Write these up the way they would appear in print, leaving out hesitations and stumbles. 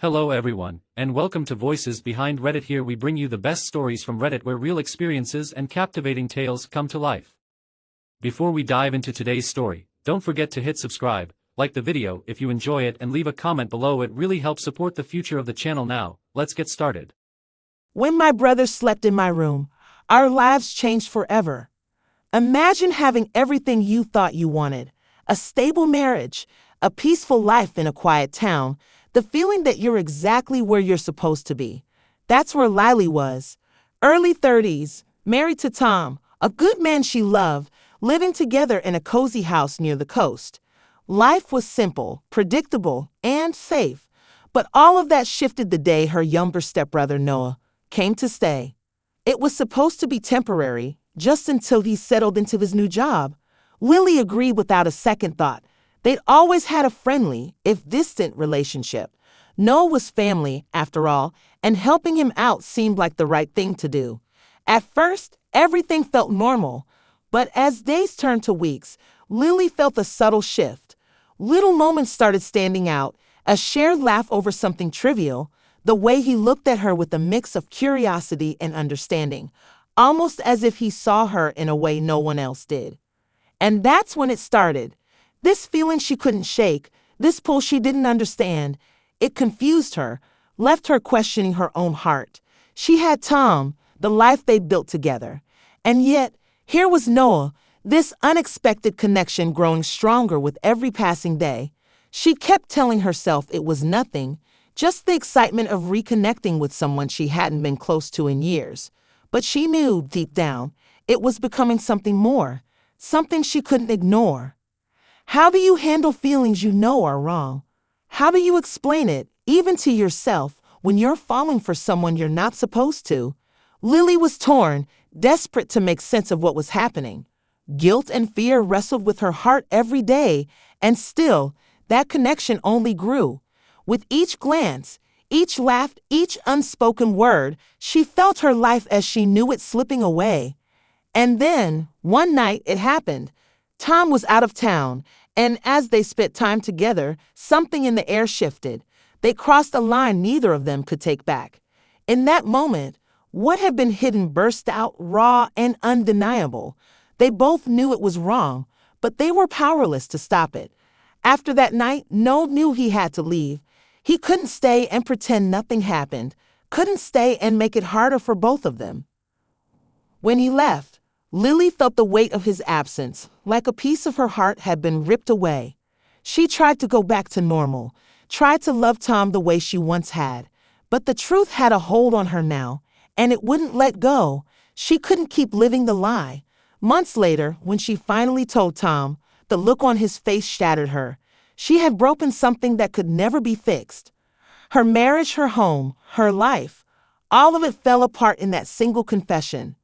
Hello everyone, and welcome to Voices Behind Reddit. Here we bring you the best stories from Reddit where real experiences and captivating tales come to life. Before we dive into today's story, don't forget to hit subscribe, like the video if you enjoy it, and leave a comment below. It really helps support the future of the channel. Now, let's get started. When my brother slept in my room, our lives changed forever. Imagine having everything you thought you wanted: a stable marriage, a peaceful life in a quiet town, the feeling that you're exactly where you're supposed to be. That's where Lily was. Early 30s, married to Tom, a good man she loved, living together in a cozy house near the coast. Life was simple, predictable, and safe. But all of that shifted the day her younger stepbrother Noah came to stay. It was supposed to be temporary, just until he settled into his new job. Lily agreed without a second thought. They'd always had a friendly, if distant, relationship. Noah was family, after all, and helping him out seemed like the right thing to do. At first, everything felt normal, but as days turned to weeks, Lily felt a subtle shift. Little moments started standing out: a shared laugh over something trivial, the way he looked at her with a mix of curiosity and understanding, almost as if he saw her in a way no one else did. And that's when it started. This feeling she couldn't shake, this pull she didn't understand, it confused her, left her questioning her own heart. She had Tom, the life they built together. And yet, here was Noah, this unexpected connection growing stronger with every passing day. She kept telling herself it was nothing, just the excitement of reconnecting with someone she hadn't been close to in years. But she knew, deep down, it was becoming something more, something she couldn't ignore. How do you handle feelings you know are wrong? How do you explain it, even to yourself, when you're falling for someone you're not supposed to? Lily was torn, desperate to make sense of what was happening. Guilt and fear wrestled with her heart every day, and still, that connection only grew. With each glance, each laugh, each unspoken word, she felt her life as she knew it slipping away. And then, one night, it happened. Tom was out of town, and as they spent time together, something in the air shifted. They crossed a line neither of them could take back. In that moment, what had been hidden burst out, raw and undeniable. They both knew it was wrong, but they were powerless to stop it. After that night, Noel knew he had to leave. He couldn't stay and pretend nothing happened, couldn't stay and make it harder for both of them. When he left, Lily felt the weight of his absence, like a piece of her heart had been ripped away. She tried to go back to normal, tried to love Tom the way she once had, but the truth had a hold on her now, and it wouldn't let go. She couldn't keep living the lie. Months later, when she finally told Tom, the look on his face shattered her. She had broken something that could never be fixed. Her marriage, her home, her life, all of it fell apart in that single confession.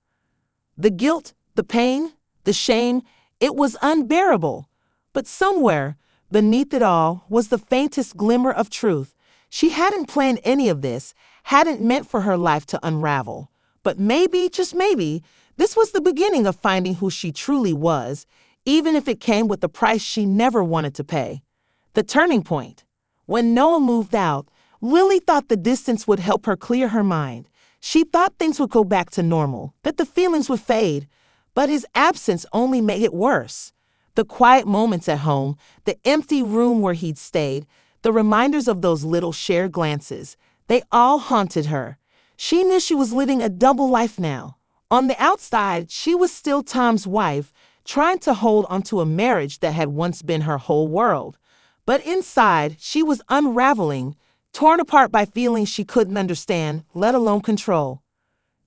The guilt, the pain, the shame, it was unbearable. But somewhere, beneath it all, was the faintest glimmer of truth. She hadn't planned any of this, hadn't meant for her life to unravel. But maybe, just maybe, this was the beginning of finding who she truly was, even if it came with a price she never wanted to pay. The turning point. When Noah moved out, Lily thought the distance would help her clear her mind. She thought things would go back to normal, that the feelings would fade, but his absence only made it worse. The quiet moments at home, the empty room where he'd stayed, the reminders of those little shared glances, they all haunted her. She knew she was living a double life now. On the outside, she was still Tom's wife, trying to hold onto a marriage that had once been her whole world. But inside, she was unraveling, torn apart by feelings she couldn't understand, let alone control.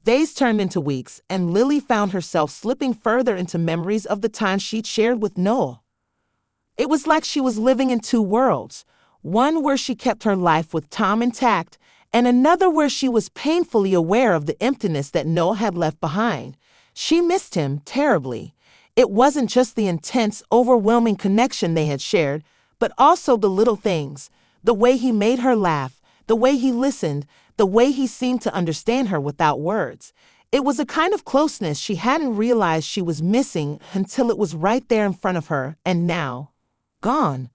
Days turned into weeks, and Lily found herself slipping further into memories of the time she'd shared with Noah. It was like she was living in two worlds, one where she kept her life with Tom intact, and another where she was painfully aware of the emptiness that Noah had left behind. She missed him terribly. It wasn't just the intense, overwhelming connection they had shared, but also the little things. The way he made her laugh, the way he listened, the way he seemed to understand her without words. It was a kind of closeness she hadn't realized she was missing until it was right there in front of her, and now, gone.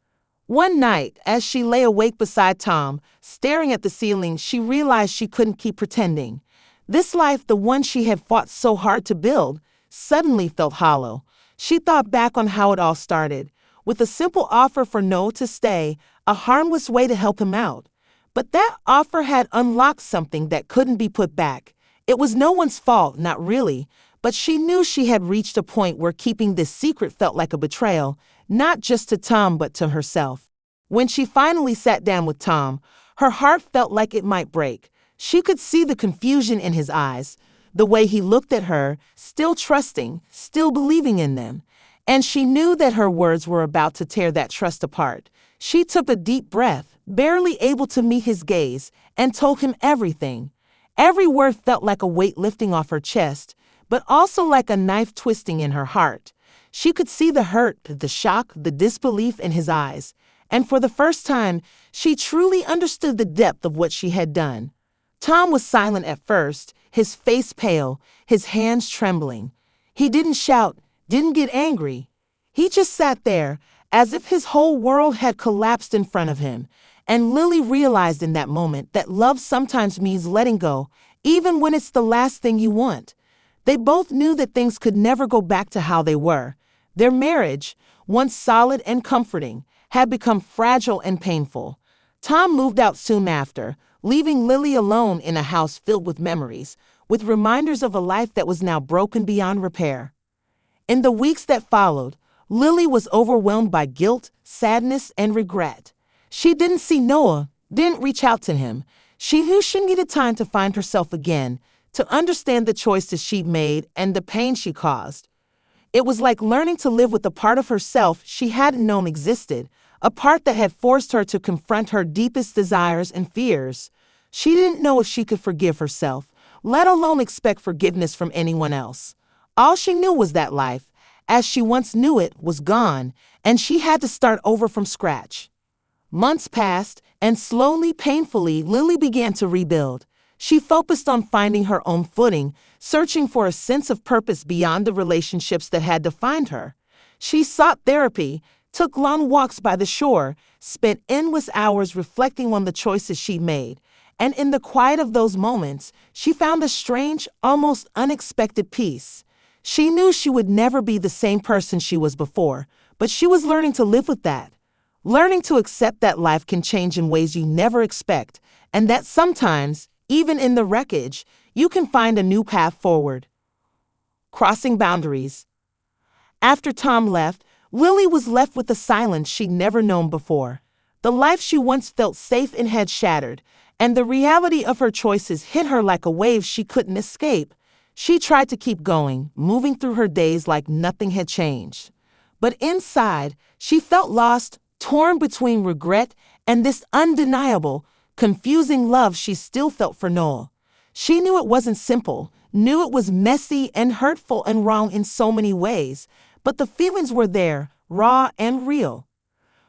One night, as she lay awake beside Tom, staring at the ceiling, she realized she couldn't keep pretending. This life, the one she had fought so hard to build, suddenly felt hollow. She thought back on how it all started, with a simple offer for Noah to stay, a harmless way to help him out. But that offer had unlocked something that couldn't be put back. It was no one's fault, not really, but she knew she had reached a point where keeping this secret felt like a betrayal, not just to Tom but to herself. When she finally sat down with Tom, her heart felt like it might break. She could see the confusion in his eyes, the way he looked at her, still trusting, still believing in them. And she knew that her words were about to tear that trust apart. She took a deep breath, barely able to meet his gaze, and told him everything. Every word felt like a weight lifting off her chest, but also like a knife twisting in her heart. She could see the hurt, the shock, the disbelief in his eyes, and for the first time, she truly understood the depth of what she had done. Tom was silent at first, his face pale, his hands trembling. He didn't shout, didn't get angry. He just sat there, as if his whole world had collapsed in front of him. And Lily realized in that moment that love sometimes means letting go, even when it's the last thing you want. They both knew that things could never go back to how they were. Their marriage, once solid and comforting, had become fragile and painful. Tom moved out soon after, leaving Lily alone in a house filled with memories, with reminders of a life that was now broken beyond repair. In the weeks that followed, Lily was overwhelmed by guilt, sadness, and regret. She didn't see Noah, didn't reach out to him. She knew she needed time to find herself again, to understand the choices she'd made and the pain she caused. It was like learning to live with a part of herself she hadn't known existed, a part that had forced her to confront her deepest desires and fears. She didn't know if she could forgive herself, let alone expect forgiveness from anyone else. All she knew was that life, as she once knew it, was gone, and she had to start over from scratch. Months passed, and slowly, painfully, Lily began to rebuild. She focused on finding her own footing, searching for a sense of purpose beyond the relationships that had defined her. She sought therapy, took long walks by the shore, spent endless hours reflecting on the choices she made, and in the quiet of those moments, she found a strange, almost unexpected peace. She knew she would never be the same person she was before, but she was learning to live with that. Learning to accept that life can change in ways you never expect, and that sometimes, even in the wreckage, you can find a new path forward. Crossing boundaries. After Tom left, Lily was left with a silence she'd never known before. The life she once felt safe in had shattered, and the reality of her choices hit her like a wave she couldn't escape. She tried to keep going, moving through her days like nothing had changed. But inside, she felt lost, torn between regret and this undeniable, confusing love she still felt for Noah. She knew it wasn't simple, knew it was messy and hurtful and wrong in so many ways, but the feelings were there, raw and real.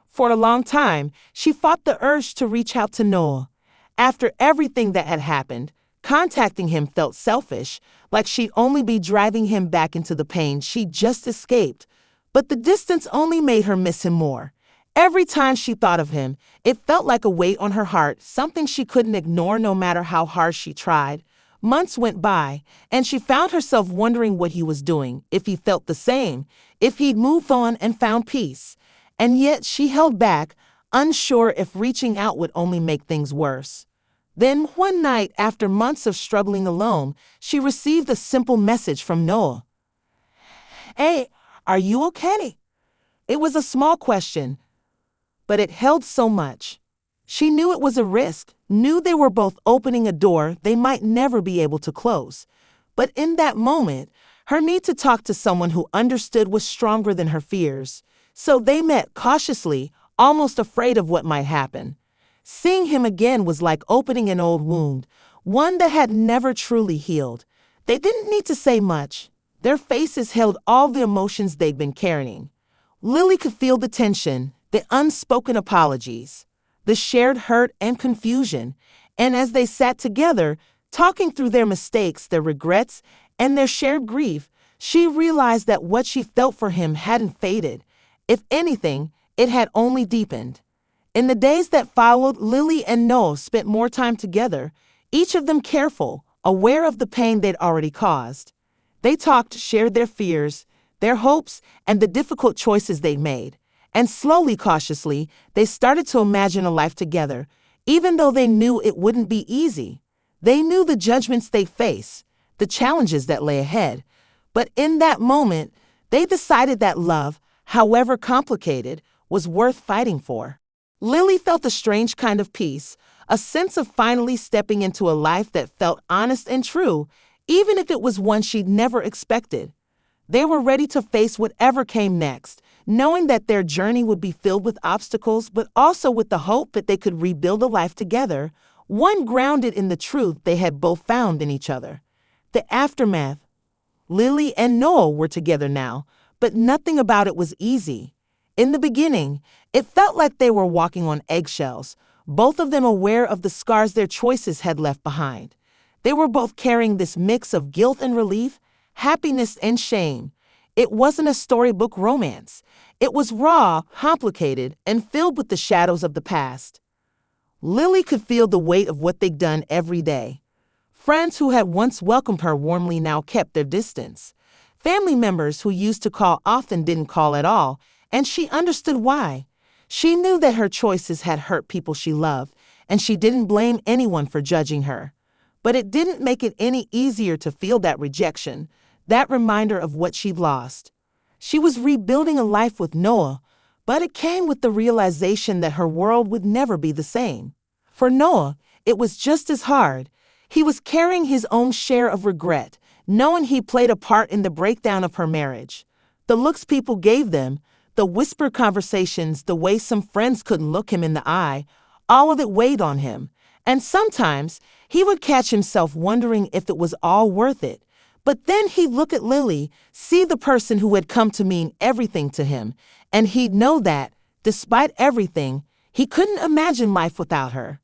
For a long time, she fought the urge to reach out to Noah. After everything that had happened, contacting him felt selfish, like she'd only be driving him back into the pain she'd just escaped. But the distance only made her miss him more. Every time she thought of him, it felt like a weight on her heart, something she couldn't ignore no matter how hard she tried. Months went by, and she found herself wondering what he was doing, if he felt the same, if he'd moved on and found peace. And yet she held back, unsure if reaching out would only make things worse. Then, one night, after months of struggling alone, she received a simple message from Noah. "Hey, are you okay?" It was a small question, but it held so much. She knew it was a risk, knew they were both opening a door they might never be able to close. But in that moment, her need to talk to someone who understood was stronger than her fears. So they met cautiously, almost afraid of what might happen. Seeing him again was like opening an old wound, one that had never truly healed. They didn't need to say much. Their faces held all the emotions they'd been carrying. Lily could feel the tension, the unspoken apologies, the shared hurt and confusion, and as they sat together, talking through their mistakes, their regrets, and their shared grief, she realized that what she felt for him hadn't faded. If anything, it had only deepened. In the days that followed, Lily and Noah spent more time together, each of them careful, aware of the pain they'd already caused. They talked, shared their fears, their hopes, and the difficult choices they'd made. And slowly, cautiously, they started to imagine a life together, even though they knew it wouldn't be easy. They knew the judgments they'd face, the challenges that lay ahead. But in that moment, they decided that love, however complicated, was worth fighting for. Lily felt a strange kind of peace, a sense of finally stepping into a life that felt honest and true, even if it was one she'd never expected. They were ready to face whatever came next, knowing that their journey would be filled with obstacles, but also with the hope that they could rebuild a life together, one grounded in the truth they had both found in each other. The aftermath. Lily and Noah were together now, but nothing about it was easy. In the beginning, it felt like they were walking on eggshells, both of them aware of the scars their choices had left behind. They were both carrying this mix of guilt and relief, happiness and shame. It wasn't a storybook romance. It was raw, complicated, and filled with the shadows of the past. Lily could feel the weight of what they'd done every day. Friends who had once welcomed her warmly now kept their distance. Family members who used to call often didn't call at all, and she understood why. She knew that her choices had hurt people she loved, and she didn't blame anyone for judging her. But it didn't make it any easier to feel that rejection, that reminder of what she'd lost. She was rebuilding a life with Noah, but it came with the realization that her world would never be the same. For Noah, it was just as hard. He was carrying his own share of regret, knowing he played a part in the breakdown of her marriage. The looks people gave them, the whispered conversations, the way some friends couldn't look him in the eye, all of it weighed on him. And sometimes he would catch himself wondering if it was all worth it. But then he'd look at Lily, see the person who had come to mean everything to him, and he'd know that, despite everything, he couldn't imagine life without her.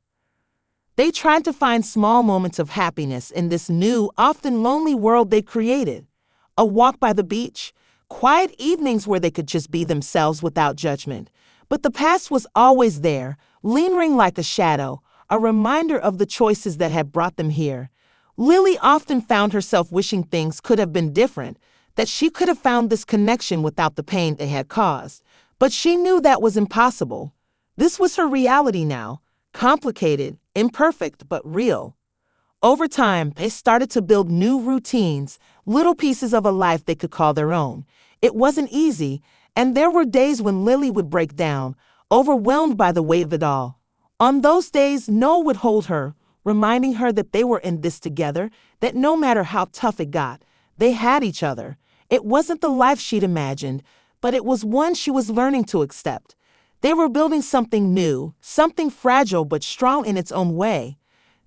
They tried to find small moments of happiness in this new, often lonely world they created. A walk by the beach, quiet evenings where they could just be themselves without judgment. But the past was always there, lingering like a shadow, a reminder of the choices that had brought them here. Lily often found herself wishing things could have been different, that she could have found this connection without the pain they had caused. But she knew that was impossible. This was her reality now, complicated, imperfect, but real. Over time, they started to build new routines, little pieces of a life they could call their own. It wasn't easy, and there were days when Lily would break down, overwhelmed by the weight of it all. On those days, Noah would hold her, reminding her that they were in this together, that no matter how tough it got, they had each other. It wasn't the life she'd imagined, but it was one she was learning to accept. They were building something new, something fragile but strong in its own way.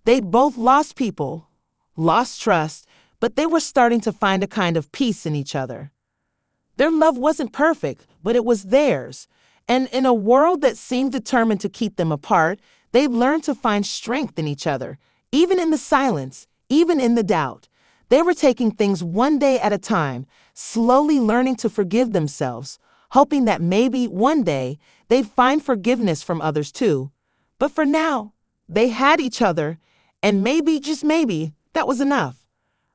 They'd both lost people, lost trust, but they were starting to find a kind of peace in each other. Their love wasn't perfect, but it was theirs. And in a world that seemed determined to keep them apart, they learned to find strength in each other, even in the silence, even in the doubt. They were taking things one day at a time, slowly learning to forgive themselves, hoping that maybe one day they'd find forgiveness from others too. But for now, they had each other, and maybe, just maybe, that was enough.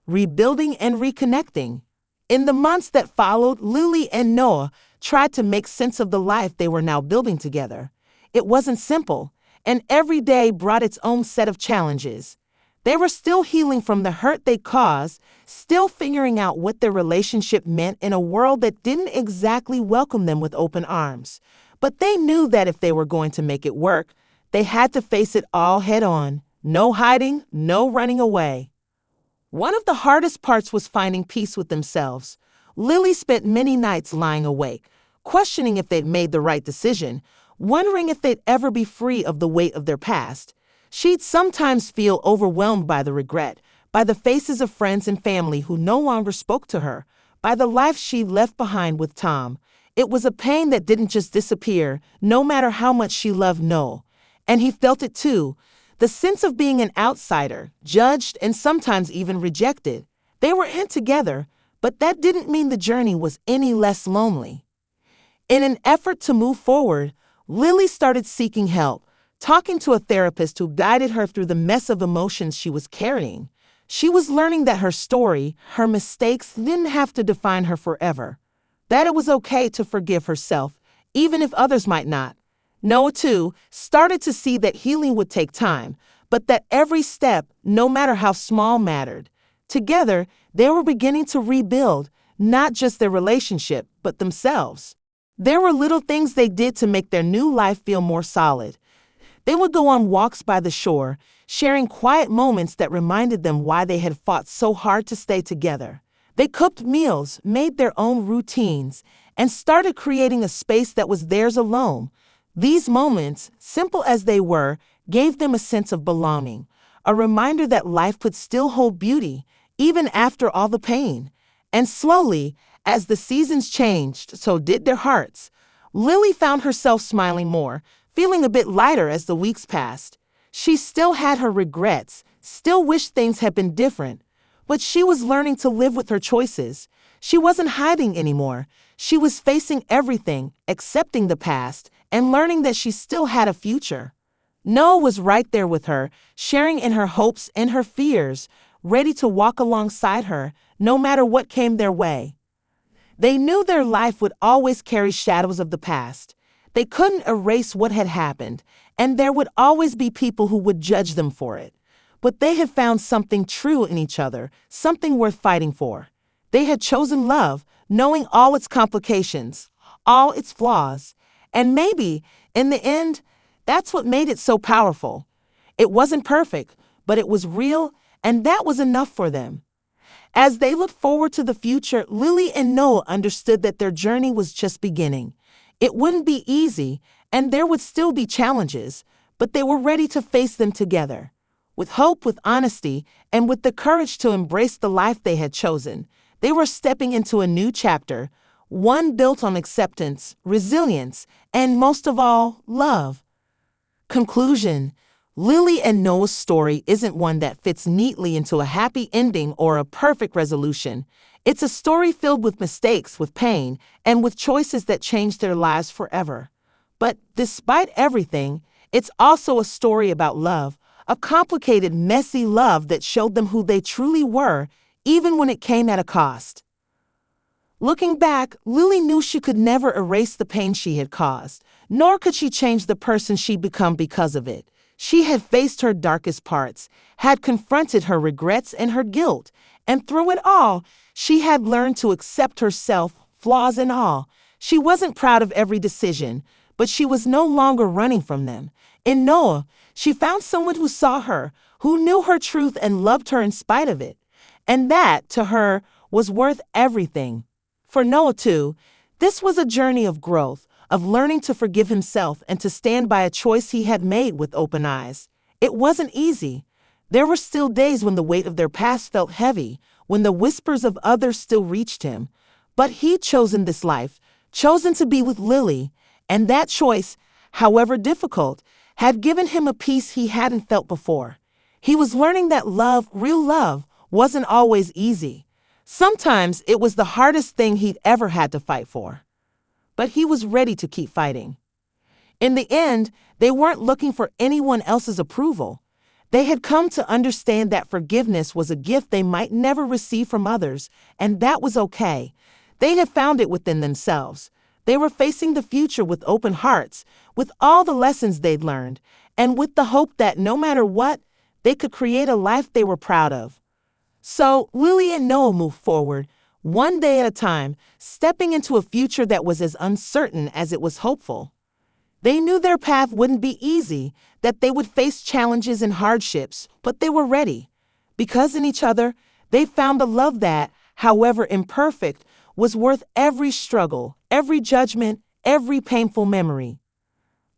Rebuilding and reconnecting. In the months that followed, Lily and Noah tried to make sense of the life they were now building together. It wasn't simple, and every day brought its own set of challenges. They were still healing from the hurt they caused, still figuring out what their relationship meant in a world that didn't exactly welcome them with open arms. But they knew that if they were going to make it work, they had to face it all head on. No hiding, no running away. One of the hardest parts was finding peace with themselves. Lily spent many nights lying awake, questioning if they'd made the right decision, wondering if they'd ever be free of the weight of their past. She'd sometimes feel overwhelmed by the regret, by the faces of friends and family who no longer spoke to her, by the life she'd left behind with Tom. It was a pain that didn't just disappear, no matter how much she loved Noel. And he felt it too, the sense of being an outsider, judged and sometimes even rejected. They were in together, but that didn't mean the journey was any less lonely. In an effort to move forward, Lily started seeking help, talking to a therapist who guided her through the mess of emotions she was carrying. She was learning that her story, her mistakes, didn't have to define her forever. That it was okay to forgive herself, even if others might not. Noah, too, started to see that healing would take time, but that every step, no matter how small, mattered. Together, they were beginning to rebuild, not just their relationship, but themselves. There were little things they did to make their new life feel more solid. They would go on walks by the shore, sharing quiet moments that reminded them why they had fought so hard to stay together. They cooked meals, made their own routines, and started creating a space that was theirs alone. These moments, simple as they were, gave them a sense of belonging, a reminder that life could still hold beauty, even after all the pain. And slowly, as the seasons changed, so did their hearts. Lily found herself smiling more, feeling a bit lighter as the weeks passed. She still had her regrets, still wished things had been different, but she was learning to live with her choices. She wasn't hiding anymore. She was facing everything, accepting the past, and learning that she still had a future. Noah was right there with her, sharing in her hopes and her fears, ready to walk alongside her, no matter what came their way. They knew their life would always carry shadows of the past. They couldn't erase what had happened, and there would always be people who would judge them for it. But they had found something true in each other, something worth fighting for. They had chosen love, knowing all its complications, all its flaws. And maybe, in the end, that's what made it so powerful. It wasn't perfect, but it was real, and that was enough for them. As they looked forward to the future, Lily and Noah understood that their journey was just beginning. It wouldn't be easy, and there would still be challenges, but they were ready to face them together. With hope, with honesty, and with the courage to embrace the life they had chosen, they were stepping into a new chapter, one built on acceptance, resilience, and most of all, love. Conclusion: Lily and Noah's story isn't one that fits neatly into a happy ending or a perfect resolution. It's a story filled with mistakes, with pain, and with choices that changed their lives forever. But despite everything, it's also a story about love, a complicated, messy love that showed them who they truly were, even when it came at a cost. Looking back, Lily knew she could never erase the pain she had caused, nor could she change the person she'd become because of it. She had faced her darkest parts, had confronted her regrets and her guilt, and through it all, she had learned to accept herself, flaws and all. She wasn't proud of every decision, but she was no longer running from them. In Noah, she found someone who saw her, who knew her truth and loved her in spite of it. And that, to her, was worth everything. For Noah, too, this was a journey of growth, of learning to forgive himself and to stand by a choice he had made with open eyes. It wasn't easy. There were still days when the weight of their past felt heavy, when the whispers of others still reached him. But he'd chosen this life, chosen to be with Lily, and that choice, however difficult, had given him a peace he hadn't felt before. He was learning that love, real love, wasn't always easy. Sometimes it was the hardest thing he'd ever had to fight for. But he was ready to keep fighting. In the end, they weren't looking for anyone else's approval. They had come to understand that forgiveness was a gift they might never receive from others, and that was okay. They had found it within themselves. They were facing the future with open hearts, with all the lessons they'd learned, and with the hope that no matter what, they could create a life they were proud of. So Lily and Noah moved forward, one day at a time, stepping into a future that was as uncertain as it was hopeful. They knew their path wouldn't be easy, that they would face challenges and hardships, but they were ready. Because in each other, they found a love that, however imperfect, was worth every struggle, every judgment, every painful memory.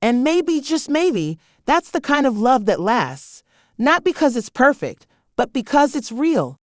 And maybe, just maybe, that's the kind of love that lasts, not because it's perfect, but because it's real.